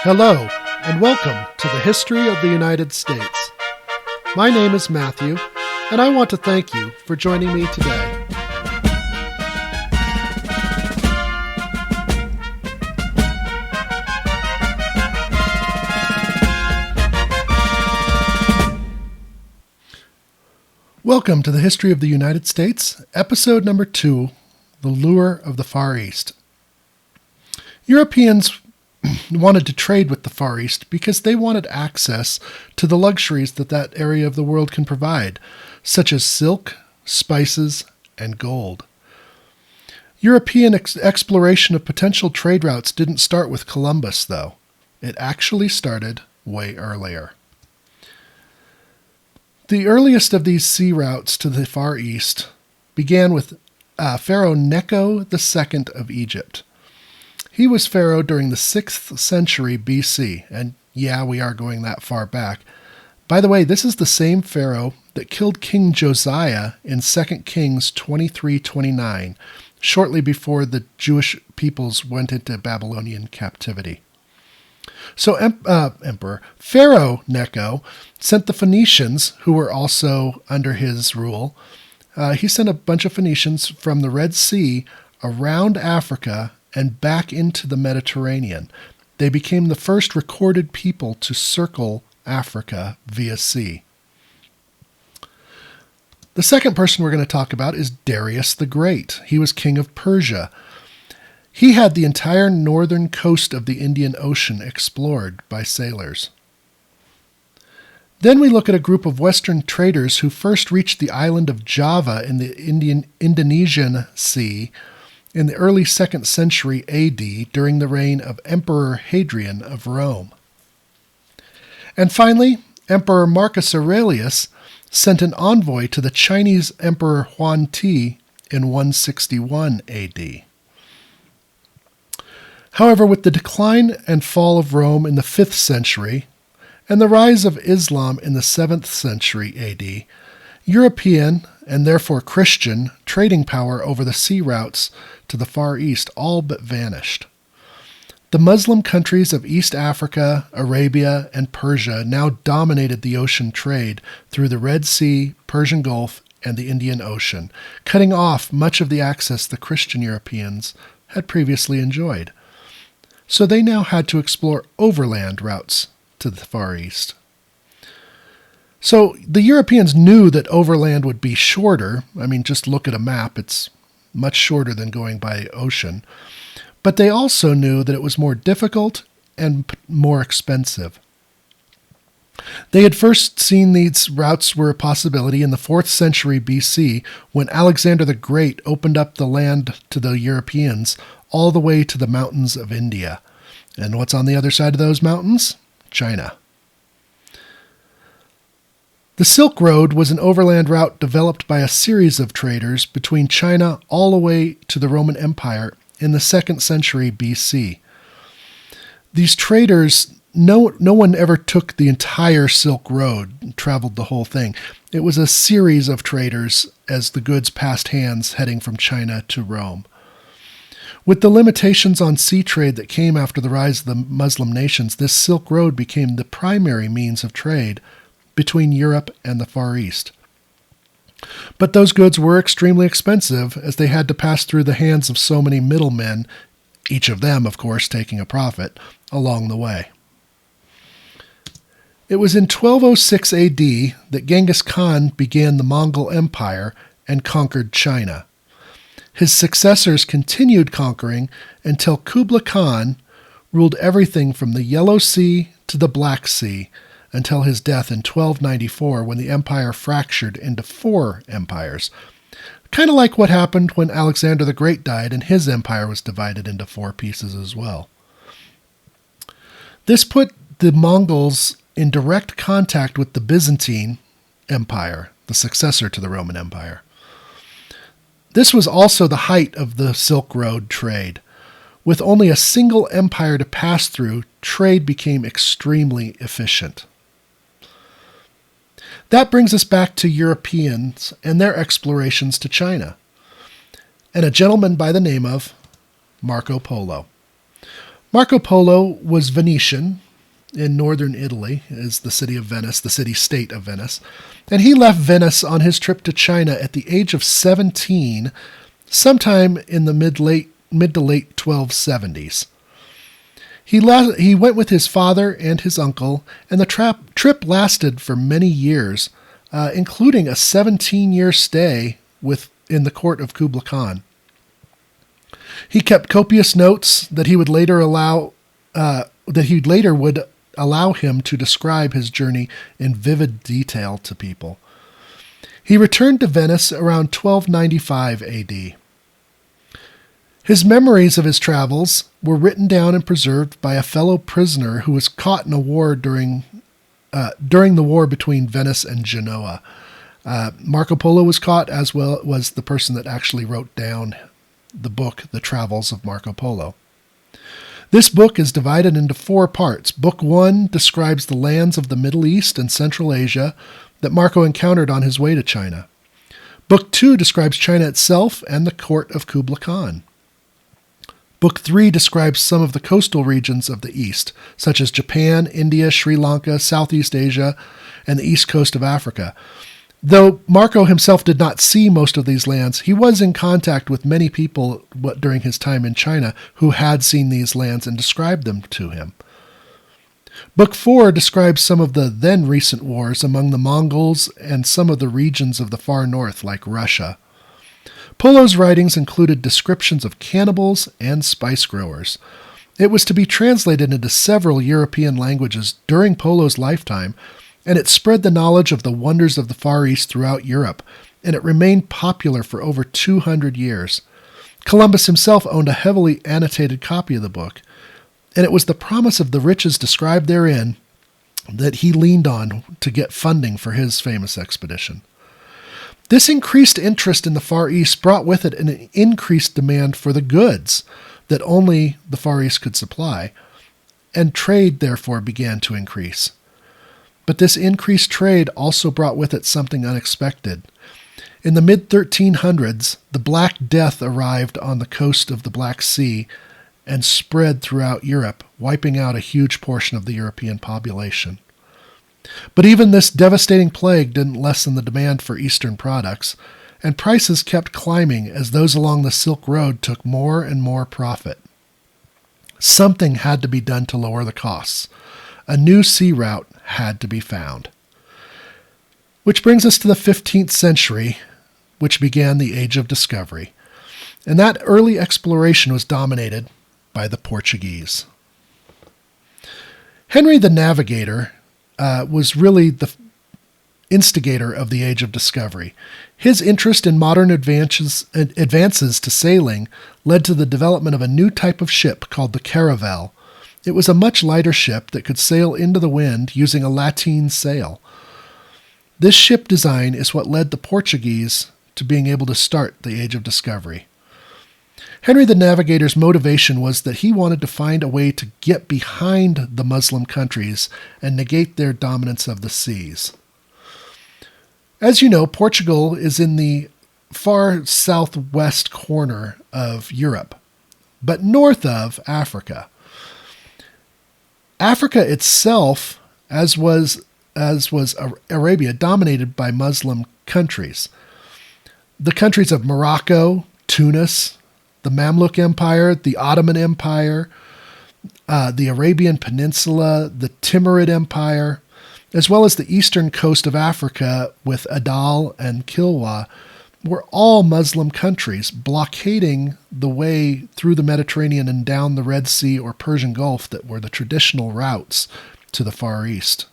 Hello, and welcome to the History of the United States. My name is Matthew, and I want to thank you for joining me today. Welcome to the History of the United States, episode number 2, The Lure of the Far East. Europeans wanted to trade with the Far East because they wanted access to the luxuries that area of the world can provide, such as silk, spices, and gold. European exploration of potential trade routes didn't start with Columbus, though. It actually started way earlier. The earliest of these sea routes to the Far East began with Pharaoh Necho II of Egypt. He was pharaoh during the 6th century BC, and yeah, we are going that far back. By the way, this is the same pharaoh that killed King Josiah in 2 Kings 23:29, shortly before the Jewish peoples went into Babylonian captivity. So Emperor Pharaoh Necho sent the Phoenicians, who were also under his rule, he sent a bunch of Phoenicians from the Red Sea around Africa and back into the Mediterranean. They became the first recorded people to circle Africa via sea. The second person we're going to talk about is Darius the Great. He was king of Persia. He had the entire northern coast of the Indian Ocean explored by sailors. Then we look at a group of Western traders who first reached the island of Java in the Indonesian Sea in the early 2nd century AD during the reign of Emperor Hadrian of Rome. And finally, Emperor Marcus Aurelius sent an envoy to the Chinese Emperor Huan Ti in 161 AD. However, with the decline and fall of Rome in the 5th century and the rise of Islam in the 7th century AD, European, and therefore Christian, trading power over the sea routes to the Far East all but vanished. The Muslim countries of East Africa, Arabia, and Persia now dominated the ocean trade through the Red Sea, Persian Gulf, and the Indian Ocean, cutting off much of the access the Christian Europeans had previously enjoyed. So they now had to explore overland routes to the Far East. So the Europeans knew that overland would be shorter. I mean, just look at a map. It's much shorter than going by ocean. But they also knew that it was more difficult and more expensive. They had first seen these routes were a possibility in the 4th century BC when Alexander the Great opened up the land to the Europeans all the way to the mountains of India. And what's on the other side of those mountains? China. The Silk Road was an overland route developed by a series of traders between China all the way to the Roman Empire in the 2nd century BC. These traders, no one ever took the entire Silk Road and traveled the whole thing. It was a series of traders as the goods passed hands heading from China to Rome. With the limitations on sea trade that came after the rise of the Muslim nations, this Silk Road became the primary means of trade between Europe and the Far East. But those goods were extremely expensive as they had to pass through the hands of so many middlemen, each of them, of course, taking a profit along the way. It was in 1206 AD that Genghis Khan began the Mongol Empire and conquered China. His successors continued conquering until Kublai Khan ruled everything from the Yellow Sea to the Black Sea until his death in 1294 when the empire fractured into 4 empires. Kind of like what happened when Alexander the Great died and his empire was divided into 4 pieces as well. This put the Mongols in direct contact with the Byzantine Empire, the successor to the Roman Empire. This was also the height of the Silk Road trade. With only a single empire to pass through, trade became extremely efficient. That brings us back to Europeans and their explorations to China, and a gentleman by the name of Marco Polo. Marco Polo was Venetian in northern Italy, is the city of Venice, the city-state of Venice, and he left Venice on his trip to China at the age of 17, sometime in the mid to late 1270s. He went with his father and his uncle, and the trip lasted for many years, including a 17-year stay in the court of Kublai Khan. He kept copious notes that he would later would allow him to describe his journey in vivid detail to people. He returned to Venice around 1295 AD. His memories of his travels were written down and preserved by a fellow prisoner who was caught in a war during the war between Venice and Genoa. Marco Polo was caught, as well was the person that actually wrote down the book, The Travels of Marco Polo. This book is divided into 4 parts. Book 1 describes the lands of the Middle East and Central Asia that Marco encountered on his way to China. Book 2 describes China itself and the court of Kublai Khan. Book 3 describes some of the coastal regions of the East, such as Japan, India, Sri Lanka, Southeast Asia, and the east coast of Africa. Though Marco himself did not see most of these lands, he was in contact with many people during his time in China who had seen these lands and described them to him. Book 4 describes some of the then recent wars among the Mongols and some of the regions of the far north, like Russia. Polo's writings included descriptions of cannibals and spice growers. It was to be translated into several European languages during Polo's lifetime, and it spread the knowledge of the wonders of the Far East throughout Europe, and it remained popular for over 200 years. Columbus himself owned a heavily annotated copy of the book, and it was the promise of the riches described therein that he leaned on to get funding for his famous expedition. This increased interest in the Far East brought with it an increased demand for the goods that only the Far East could supply, and trade therefore began to increase. But this increased trade also brought with it something unexpected. In the mid-1300s, the Black Death arrived on the coast of the Black Sea and spread throughout Europe, wiping out a huge portion of the European population. But even this devastating plague didn't lessen the demand for Eastern products, and prices kept climbing as those along the Silk Road took more and more profit. Something had to be done to lower the costs. A new sea route had to be found. Which brings us to the 15th century, which began the Age of Discovery. And that early exploration was dominated by the Portuguese. Henry the Navigator was really the instigator of the Age of Discovery. His interest in modern advances to sailing led to the development of a new type of ship called the caravel. It was a much lighter ship that could sail into the wind using a lateen sail. This ship design is what led the Portuguese to being able to start the Age of Discovery. Henry the Navigator's motivation was that he wanted to find a way to get behind the Muslim countries and negate their dominance of the seas. As you know, Portugal is in the far southwest corner of Europe, but north of Africa. Africa itself, as was Arabia, dominated by Muslim countries. The countries of Morocco, Tunis, the Mamluk Empire, the Ottoman Empire, the Arabian Peninsula, the Timurid Empire, as well as the eastern coast of Africa with Adal and Kilwa, were all Muslim countries, blockading the way through the Mediterranean and down the Red Sea or Persian Gulf that were the traditional routes to the Far East.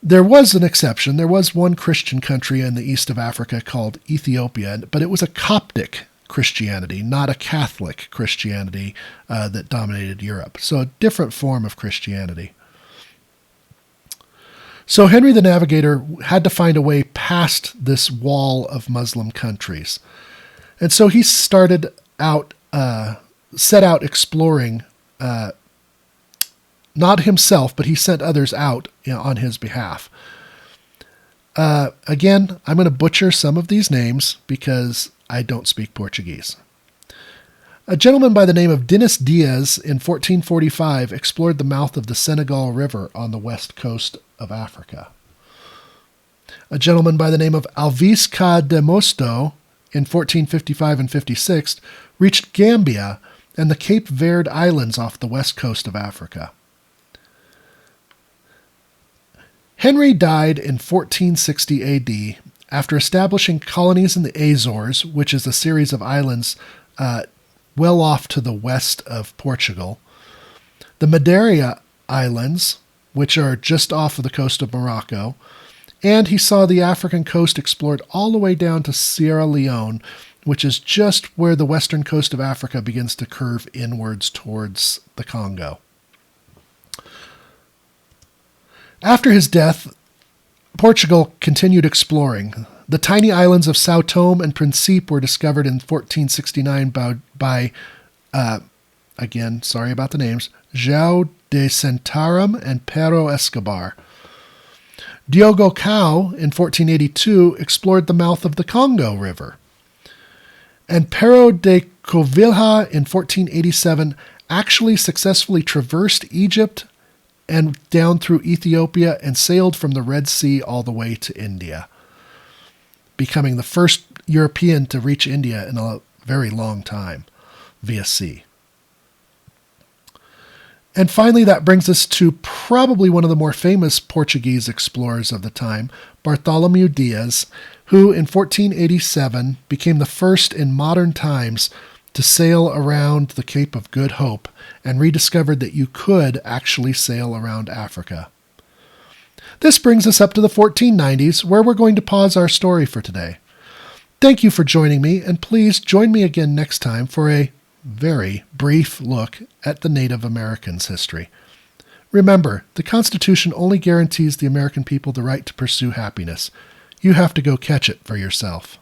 There was an exception. There was one Christian country in the east of Africa called Ethiopia, but it was a Coptic Christianity, not a Catholic Christianity that dominated Europe. So a different form of Christianity. So Henry the Navigator had to find a way past this wall of Muslim countries. And so he set out exploring, not himself, but he sent others out on his behalf. Again, I'm going to butcher some of these names because I don't speak Portuguese. A gentleman by the name of Dinis Diaz in 1445 explored the mouth of the Senegal River on the west coast of Africa. A gentleman by the name of Alvis Ka de Mosto in 1455 and 56 reached Gambia and the Cape Verde Islands off the west coast of Africa. Henry died in 1460 AD after establishing colonies in the Azores, which is a series of islands well off to the west of Portugal, the Madeira Islands, which are just off of the coast of Morocco, and he saw the African coast explored all the way down to Sierra Leone, which is just where the western coast of Africa begins to curve inwards towards the Congo. After his death, Portugal continued exploring. The tiny islands of Sao Tome and Principe were discovered in 1469 by again, sorry about the names, João de Santarém and Pero Escobar. Diogo Cao in 1482 explored the mouth of the Congo River. And Pero de Covilhã in 1487 actually successfully traversed Egypt and down through Ethiopia and sailed from the Red Sea all the way to India, becoming the first European to reach India in a very long time via sea. And finally, that brings us to probably one of the more famous Portuguese explorers of the time, Bartholomew Dias, who in 1487 became the first in modern times to sail around the Cape of Good Hope and rediscovered that you could actually sail around Africa. This brings us up to the 1490s, where we're going to pause our story for today. Thank you for joining me, and please join me again next time for a very brief look at the Native Americans' history. Remember, the Constitution only guarantees the American people the right to pursue happiness. You have to go catch it for yourself.